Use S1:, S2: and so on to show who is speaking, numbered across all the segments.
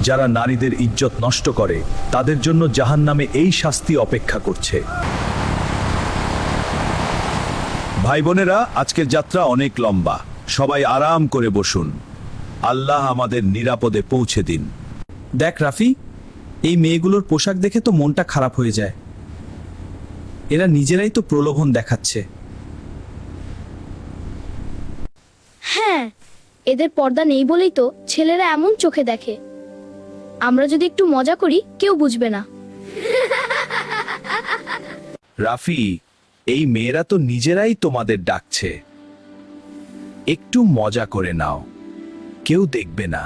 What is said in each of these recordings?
S1: যারা নারীদের ইজ্জত নষ্ট করে তাদের জন্য জাহান্নামে এই শাস্তি অপেক্ষা করছে। ভাই বোনেরা, আজকের যাত্রা অনেক লম্বা, সবাই আরাম করে বসুন। আল্লাহ আমাদের নিরাপদে পৌঁছে দিন।
S2: দেখ রাফি, এই মেয়েগুলোর পোশাক দেখে তো মনটা খারাপ হয়ে যায়। এরা নিজেরাই তো প্রলোভন দেখাচ্ছে।
S3: হ্যাঁ, এদের পর্দা নেই বলেই তো ছেলেরা এমন চোখে দেখে। আমরা যদি একটু মজা করি কেউ বুঝবে না।
S1: রাফি, এই মেয়েরা তো নিজেরাই তোমাদের ডাকছে, একটু মজা করে নাও, কেউ দেখবে না।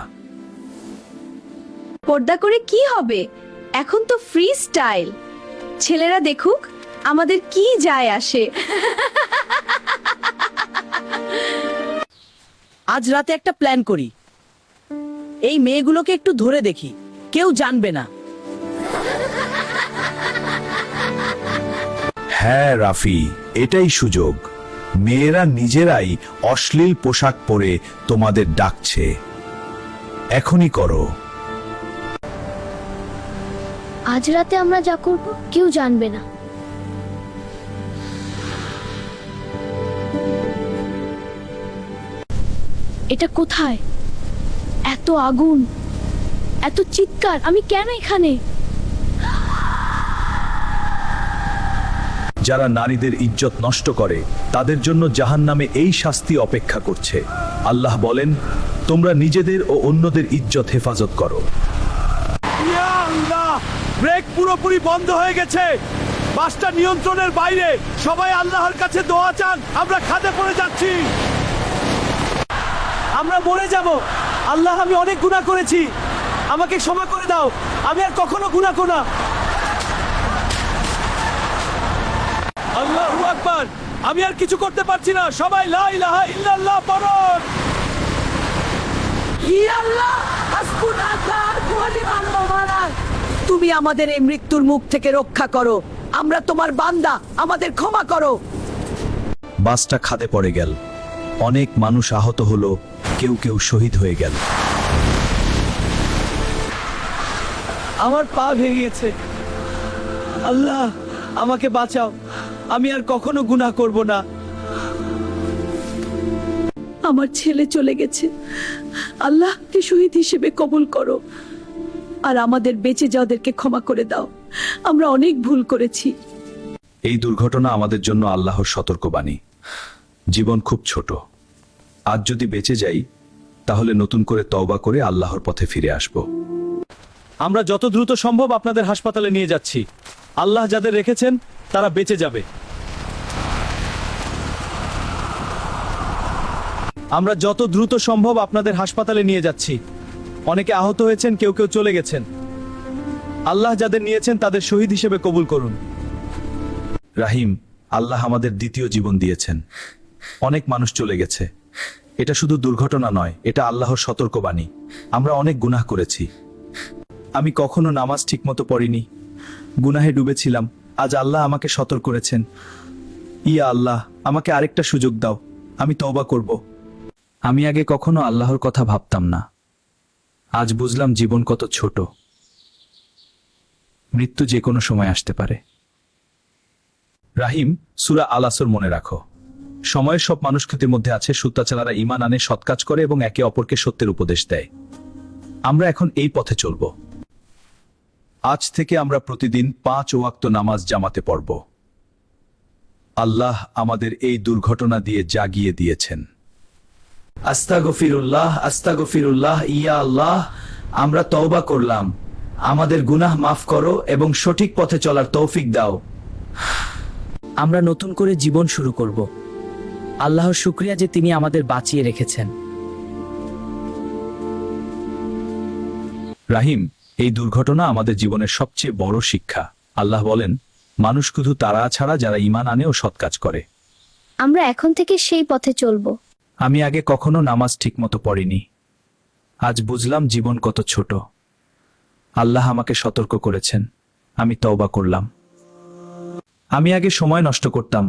S4: পর্দা করে কি হবে, এখন তো ফ্রি স্টাইল। ছেলেরা দেখুক, আমাদের কি যায় আসে।
S5: আজ রাতে একটা প্ল্যান করি, এই মেয়েগুলোকে একটু ধরে দেখি, কেউ জানবে না।
S1: হ্যাঁ রাফি, এটাই সুযোগ। মেয়েরা নিজেরাই অশ্লীল পোশাক পরে তোমাদের ডাকছে, এখনই করো।
S3: আজ রাতে আমরা যা করব কেউ জানবে না। এটা কোথায়? এত আগুন, এত চিৎকার, আমি কেন এখানে?
S1: যারা নারীদের ইজ্জত নষ্ট করে তাদের জন্য জাহান্নামে এই শাস্তি অপেক্ষা করছে। আল্লাহ বলেন, তোমরা নিজেদের ও অন্যদের ইজ্জত হেফাজত করো।
S6: ব্রেক পুরোপুরি বন্ধ হয়ে গেছে, বাসটা নিয়ন্ত্রণের বাইরে। সবাই আল্লাহর কাছে দোয়া চান, আমরা খাদে পড়ে যাচ্ছি। আমরা মরে যাব। আল্লাহ, আমি অনেক গুনাহ করেছি, আমাকে ক্ষমা করে দাও, আমি আর কখনো গুনাহ করব না। আল্লাহু আকবার, আমি আর কিছু করতে পারছি না। সবাই লা ইলাহা ইল্লাল্লাহ পড়ুন।
S5: তুমি আমাদের এই মৃত্যুর মুখ থেকে রক্ষা করো, আমরা তোমার বান্দা, আমাদের ক্ষমা করো।
S1: বাসটা খাদে পড়ে গেল, অনেক মানুষ আহত হলো, কেউ কেউ শহীদ হয়ে গেল।
S6: আমার পা ভেঙে গেছে। আল্লাহ, আমাকে বাঁচাও, আমি আর কখনো গুনাহ করব না।
S4: আমার ছেলে চলে গেছে, আল্লাহকে শহীদ হিসেবে কবুল করো, আর আমাদের বেঁচে যাওয়াদেরকে ক্ষমা করে দাও। আমরা অনেক ভুল করেছি।
S1: এই দুর্ঘটনা আমাদের জন্য আল্লাহর সতর্কবাণী। জীবন খুব ছোট, আজ যদি বেঁচে যাই তাহলে নতুন করে তওবা করে আল্লাহর পথে ফিরে আসব।
S6: আমরা যত দ্রুত সম্ভব আপনাদের হাসপাতালে নিয়ে যাচ্ছি। আল্লাহ যাদের রেখেছেন তারা বেঁচে যাবে। আমরা যত দ্রুত সম্ভব আপনাদের হাসপাতালে নিয়ে যাচ্ছি। অনেকে আহত হয়েছেন, কেউ কেউ চলে গেছেন। আল্লাহ যাদের নিয়েছেন তাদের শহীদ হিসেবে কবুল করুন।
S1: রাহিম, আল্লাহ আমাদের দ্বিতীয় জীবন দিয়েছেন। অনেক মানুষ চলে গেছে, এটা শুধু দুর্ঘটনা নয়, এটা আল্লাহর সতর্কবাণী। আমরা অনেক গুনাহ করেছি। আমি কখনো নামাজ ঠিকমতো পড়িনি, গুনাহে ডুবেছিলাম। আজ আল্লাহ আমাকে সতর্ক করেছেন। ইয়া আল্লাহ, আমাকে আরেকটা সুযোগ দাও, আমি তওবা করব। আমি আগে কখনো আল্লাহর কথা ভাবতাম না, আজ বুঝলাম জীবন কত ছোট, মৃত্যু যে কোনো সময় আসতে পারে। রাহিম, সূরা আল আসর মনে রাখো। সময়ের সব মানুষদের মধ্যে আছে সত্যাচারীরা ঈমান আনে, সৎ কাজ করে এবং একে অপরকে সত্যের উপদেশ দেয়। আমরা এখন এই পথে চলব। আজ থেকে আমরা প্রতিদিন 5 ওয়াক্ত নামাজ জামাতে পড়ব। আল্লাহ আমাদের এই দুর্ঘটনা দিয়ে জাগিয়ে দিয়েছেন।
S5: আস্তাগফিরুল্লাহ, আস্তাগফিরুল্লাহ। ইয়া আল্লাহ, আমরা তওবা করলাম, আমাদের গুনাহ মাফ করো এবং সঠিক পথে চলার তৌফিক দাও। আমরা নতুন করে জীবন শুরু করব। আল্লাহর শুকরিয়া যে তিনি আমাদের বাঁচিয়ে রেখেছেন।
S1: রাহিম, এই দুর্ঘটনা আমাদের জীবনের সবচেয়ে বড় শিক্ষা। আল্লাহ বলেন, মানুষ শুধু তারা ছাড়া যারা ঈমান আনে ও সৎ কাজ করে।
S3: আমরা এখন থেকে সেই পথে চলবো।
S1: আমি আগে কখনো নামাজ ঠিকমতো পড়িনি, আজ বুঝলাম জীবন কত ছোট। আল্লাহ আমাকে সতর্ক করেছেন, আমি তওবা করলাম। আমি আগে সময় নষ্ট করতাম,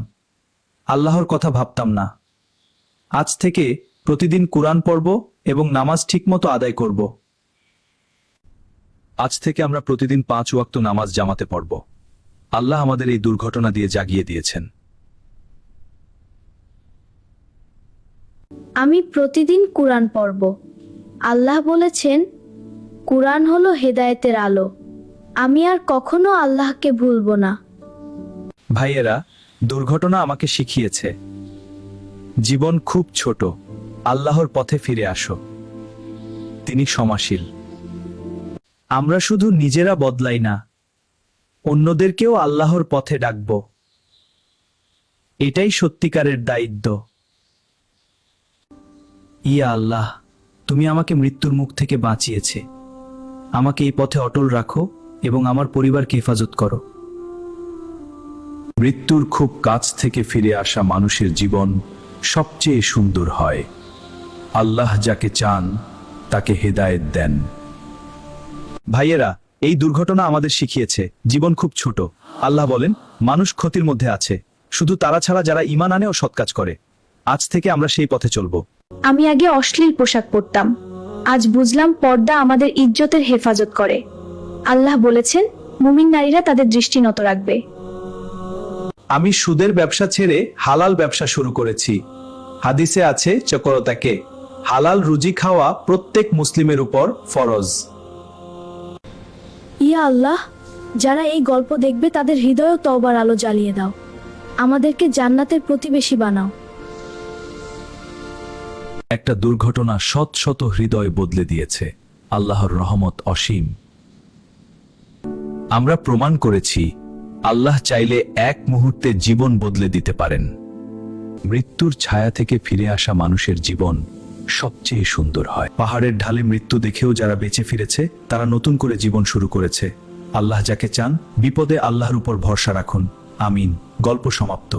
S1: আল্লাহর কথা ভাবতাম না। আজ থেকে প্রতিদিন কুরআন পড়ব এবং নামাজ ঠিকমতো আদায় করব। আজ থেকে আমরা প্রতিদিন 5 ওয়াক্ত নামাজ জামাতে পড়ব। আল্লাহ আমাদের এই দুর্ঘটনা দিয়ে জাগিয়ে দিয়েছেন।
S3: আমি প্রতিদিন কুরআন পড়ব। আল্লাহ বলেছেন, কুরআন হলো হেদায়েতের আলো। আমি আর কখনো আল্লাহকে ভুলবো না।
S1: ভাইয়েরা, দুর্ঘটনা আমাকে শিখিয়েছে জীবন খুব ছোট। আল্লাহর পথে ফিরে আসো, তিনি ক্ষমাশীল।
S5: আমরা শুধু নিজেরা বদলাই না, অন্যদেরকেও আল্লাহর পথে ডাকব। এটাই সত্যিকারের দায়িত্ব। ইয়া আল্লাহ, তুমি আমাকে মৃত্যুর মুখ থেকে বাঁচিয়েছে। আমাকে এই পথে অটল রাখো এবং আমার পরিবারকে হেফাজত করো।
S1: মৃত্যুর খুব কাছ থেকে ফিরে আসা মানুষের জীবন সবচেয়ে সুন্দর হয়। আল্লাহ যাকে চান তাকে হেদায়েত দেন।
S6: ভাইয়েরা, এই দুর্ঘটনা আমাদের শিখিয়েছে জীবন খুব ছোট। আল্লাহ বলেন, মানুষ ক্ষতির মধ্যে আছে, শুধু তারা ছাড়া যারা ঈমান আনে ও সৎ কাজ করে। আজ থেকে আমরা সেই পথে চলব।
S7: আমি আগে অশ্লীল পোশাক পরতাম, আজ বুঝলাম পর্দা আমাদের ইজ্জতের হেফাজত করে। আল্লাহ বলেছেন, মুমিন নারীরা তাদের দৃষ্টি নত রাখবে।
S2: আমি সুদের ব্যবসা ছেড়ে হালাল ব্যবসা শুরু করেছি। হাদিসে আছে, চকরতাকে হালাল রুজি খাওয়া প্রত্যেক মুসলিমের উপর ফরজ।
S3: ইয়া আল্লাহ, যারা এই গল্প দেখবে তাদের হৃদয় তওবার আলো জ্বালিয়ে দাও। আমাদেরকে জান্নাতের প্রতিবেশী বানাও।
S1: একটা দুর্ঘটনা শত শত হৃদয় বদলে দিয়েছে। আল্লাহর রহমত অসীম। আমরা প্রমাণ করেছি আল্লাহ চাইলে এক মুহূর্তে জীবন বদলে দিতে পারেন। মৃত্যুর ছায়া থেকে ফিরে আসা মানুষের জীবন সবচেয়ে সুন্দর হয়। পাহাড়ের ঢালে মৃত্যু দেখেও যারা বেঁচে ফিরেছে তারা নতুন করে জীবন শুরু করেছে। আল্লাহ যাকে চান, বিপদে আল্লাহর উপর ভরসা রাখুন। আমিন। গল্প সমাপ্ত।